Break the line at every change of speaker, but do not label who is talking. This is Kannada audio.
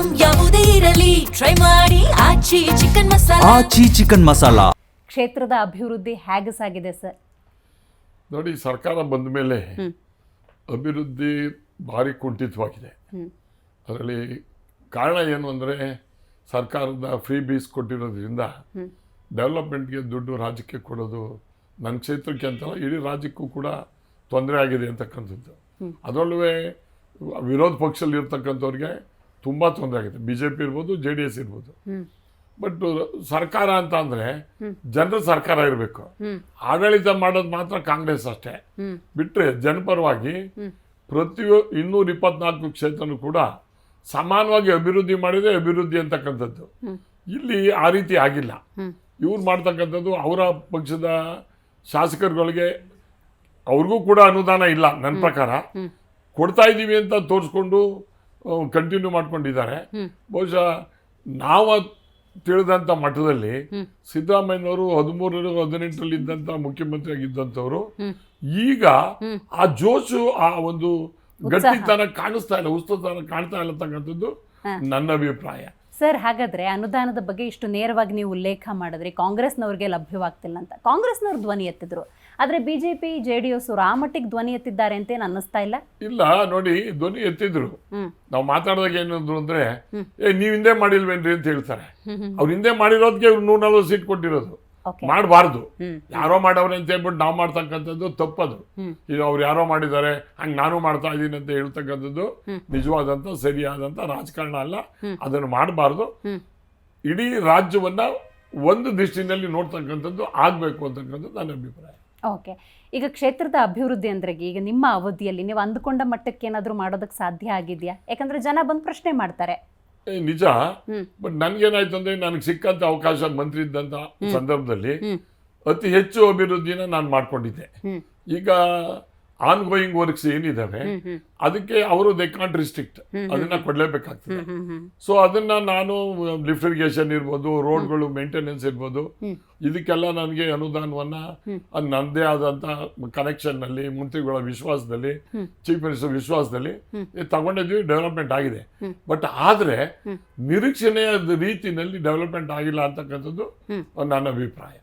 ಐಟಂ ಯಾವುದೇ ಇರಲಿ ಟ್ರೈ ಮಾಡಿ ಆಚಿ ಚಿಕನ್ ಮಸಾಲಾ.
ಆಚಿ ಚಿಕನ್ ಮಸಾಲಾ.
ಕ್ಷೇತ್ರದ ಅಭಿವೃದ್ಧಿ ಹೇಗೆ ಸಾಗಿದೆ ಸರ್?
ನೋಡಿ, ಸರ್ಕಾರ ಬಂದ ಮೇಲೆ ಅಭಿವೃದ್ಧಿ ಭಾರಿ ಕುಂಠಿತವಾಗಿದೆ. ಅದರಲ್ಲಿ ಕಾರಣ ಏನು ಅಂದರೆ ಸರ್ಕಾರದ ಫ್ರೀ ಬೀಸ್ ಕೊಟ್ಟಿರೋದ್ರಿಂದ ಡೆವಲಪ್ಮೆಂಟ್ಗೆ ದುಡ್ಡು ರಾಜ್ಯಕ್ಕೆ ಕೊಡೋದು ನನ್ನ ಕ್ಷೇತ್ರಕ್ಕೆ ಅಂತಲ್ಲ ಇಡೀ ರಾಜ್ಯಕ್ಕೂ ಕೂಡ ತೊಂದರೆ ಆಗಿದೆ ಅಂತಕ್ಕಂಥದ್ದು. ಅದರಲ್ಲೂ ವಿರೋಧ ಪಕ್ಷದಲ್ಲಿ ಇರ್ತಕ್ಕಂಥವ್ರಿಗೆ ತುಂಬ ತೊಂದರೆ ಆಗಿದೆ. BJP ಇರ್ಬೋದು, JDS ಇರ್ಬೋದು. ಬಟ್ ಸರ್ಕಾರ ಅಂತ ಅಂದರೆ ಜನರ ಸರ್ಕಾರ ಇರಬೇಕು. ಆಡಳಿತ ಮಾಡೋದು ಮಾತ್ರ ಕಾಂಗ್ರೆಸ್ ಅಷ್ಟೇ. ಬಿಟ್ಟರೆ ಜನಪರವಾಗಿ ಪ್ರತಿ 224 ಕ್ಷೇತ್ರನೂ ಕೂಡ ಸಮಾನವಾಗಿ ಅಭಿವೃದ್ಧಿ ಮಾಡಿದರೆ ಅಭಿವೃದ್ಧಿ ಅಂತಕ್ಕಂಥದ್ದು. ಇಲ್ಲಿ ಆ ರೀತಿ ಆಗಿಲ್ಲ. ಇವ್ರು ಮಾಡ್ತಕ್ಕಂಥದ್ದು ಅವರ ಪಕ್ಷದ ಶಾಸಕರುಗಳಿಗೆ ಅವ್ರಿಗೂ ಕೂಡ ಅನುದಾನ ಇಲ್ಲ ನನ್ನ ಪ್ರಕಾರ. ಕೊಡ್ತಾ ಇದ್ದೀವಿ ಅಂತ ತೋರಿಸ್ಕೊಂಡು ಕಂಟಿನ್ಯೂ ಮಾಡ್ಕೊಂಡಿದ್ದಾರೆ. ಬಹುಶಃ ನಾವು ತಿಳಿದಂಥ ಮಟ್ಟದಲ್ಲಿ ಸಿದ್ದರಾಮಯ್ಯನವರು 13-18 ಇದ್ದಂಥ ಮುಖ್ಯಮಂತ್ರಿ ಆಗಿದ್ದಂಥವ್ರು ಈಗ ಆ ಜೋಶು, ಆ ಒಂದು ಗಟ್ಟಿತನ ಕಾಣಿಸ್ತಾ ಇಲ್ಲ, ಉತ್ಸಾಹತನ ಕಾಣ್ತಾ ಇಲ್ಲ ಅಂತಕ್ಕಂಥದ್ದು ನನ್ನ ಅಭಿಪ್ರಾಯ.
ಸರ್, ಹಾಗಾದ್ರೆ ಅನುದಾನದ ಬಗ್ಗೆ ಇಷ್ಟು ನೇರವಾಗಿ ನೀವು ಉಲ್ಲೇಖ ಮಾಡಿದ್ರಿ, ಕಾಂಗ್ರೆಸ್ನವ್ರಿಗೆ ಲಭ್ಯವಾಗ್ತಿಲ್ಲ ಅಂತ. ಕಾಂಗ್ರೆಸ್ನವ್ರು ಧ್ವನಿ ಎತ್ತಿದ್ರು, ಆದ್ರೆ BJP JDS ಅವರು ಆ ಮಟ್ಟಿಗೆ ಧ್ವನಿ ಎತ್ತಿದ್ದಾರೆ ಅಂತ ಏನು ಅನ್ನಿಸ್ತಾ ಇಲ್ಲ?
ಇಲ್ಲ, ನೋಡಿ, ಧ್ವನಿ ಎತ್ತಿದ್ರು. ನಾವು ಮಾತಾಡಿದಾಗ ಏನಂದ್ರು ಅಂದ್ರೆ ನೀವ್ ಹಿಂದೆ ಮಾಡಿಲ್ವೇನ್ರಿ ಅಂತ ಹೇಳ್ತಾರೆ. ಅವ್ರು ಹಿಂದೆ ಮಾಡಿರೋದಕ್ಕೆ ಇವ್ರು 140 ಸೀಟ್ ಕೊಟ್ಟಿರೋದು. ಮಾಡಬಾರ್ದು, ಯಾರೋ ಮಾಡವ್ರೆ ಅಂತ ಹೇಳ್ಬಿಟ್ಟು ನಾವು ಮಾಡ್ತಕ್ಕಂಥದ್ದು ತಪ್ಪದು. ಇದು ಅವ್ರು ಯಾರೋ ಮಾಡಿದ್ದಾರೆ ಹಂಗೆ ನಾನು ಮಾಡ್ತಾ ಇದ್ದೀನಿ ಅಂತ ಹೇಳ್ತಕ್ಕಂಥದ್ದು ನಿಜವಾದಂಥ ಸರಿಯಾದಂಥ ರಾಜಕಾರಣ ಅಲ್ಲ. ಅದನ್ನು ಮಾಡಬಾರ್ದು. ಇಡೀ ರಾಜ್ಯವನ್ನ ಒಂದು ದೃಷ್ಟಿನಲ್ಲಿ ನೋಡ್ತಕ್ಕಂಥದ್ದು ಆಗ್ಬೇಕು ಅಂತಕ್ಕಂಥದ್ದು ನನ್ನ ಅಭಿಪ್ರಾಯ.
ಓಕೆ, ಈಗ ಕ್ಷೇತ್ರದ ಅಭಿವೃದ್ಧಿ ಅಂದ್ರೆ ಈಗ ನಿಮ್ಮ ಅವಧಿಯಲ್ಲಿ ನೀವು ಅಂದುಕೊಂಡ ಮಟ್ಟಕ್ಕೆ ಏನಾದರೂ ಮಾಡೋದಕ್ಕೆ ಸಾಧ್ಯ ಆಗಿದೆಯಾ? ಯಾಕಂದ್ರೆ ಜನ ಬಂದು ಪ್ರಶ್ನೆ ಮಾಡ್ತಾರೆ.
ನಿಜ, ಬಟ್ ನನ್ಗೇನಾಯ್ತು ಅಂದ್ರೆ ನನಗೆ ಸಿಕ್ಕಂತ ಅವಕಾಶ ಮಂತ್ರಿ ಇದ್ದಂತ ಸಂದರ್ಭದಲ್ಲಿ ಅತಿ ಹೆಚ್ಚು ಅಭಿವೃದ್ಧಿನ ನಾನು ಮಾಡ್ಕೊಂಡಿದ್ದೆ. ಈಗ ಆನ್ ಗೋಯಿಂಗ್ ವರ್ಕ್ಸ್ ಏನಿದಾವೆ ಅದಕ್ಕೆ ಅವರು ದೇ ಕಾಂಟ್ ರಿಸ್ಟ್ರಿಕ್ಟ್, ಅದನ್ನ ಕೊಡ್ಲೇಬೇಕಾಗ್ತದೆ. ಸೊ ಅದನ್ನ ನಾನು ಲಿಫ್ಟ್ ಇರಿಗೇಷನ್ ಇರ್ಬೋದು, ರೋಡ್ಗಳು ಮೇಂಟೆನೆನ್ಸ್ ಇರ್ಬೋದು, ಇದಕ್ಕೆಲ್ಲ ನನಗೆ ಅನುದಾನವನ್ನ ನನ್ನದೇ ಆದಂತ ಕನೆಕ್ಷನ್ ನಲ್ಲಿ, ಮಂತ್ರಿಗಳ ವಿಶ್ವಾಸದಲ್ಲಿ, ಚೀಫ್ ಮಿನಿಸ್ಟರ್ ವಿಶ್ವಾಸದಲ್ಲಿ ತಗೊಂಡಿದ್ವಿ. ಡೆವಲಪ್ಮೆಂಟ್ ಆಗಿದೆ. ಬಟ್ ಆದ್ರೆ ನಿರೀಕ್ಷಣೆಯ ರೀತಿಯಲ್ಲಿ ಡೆವಲಪ್ಮೆಂಟ್ ಆಗಿಲ್ಲ ಅಂತಕ್ಕಂಥದ್ದು ನನ್ನ ಅಭಿಪ್ರಾಯ.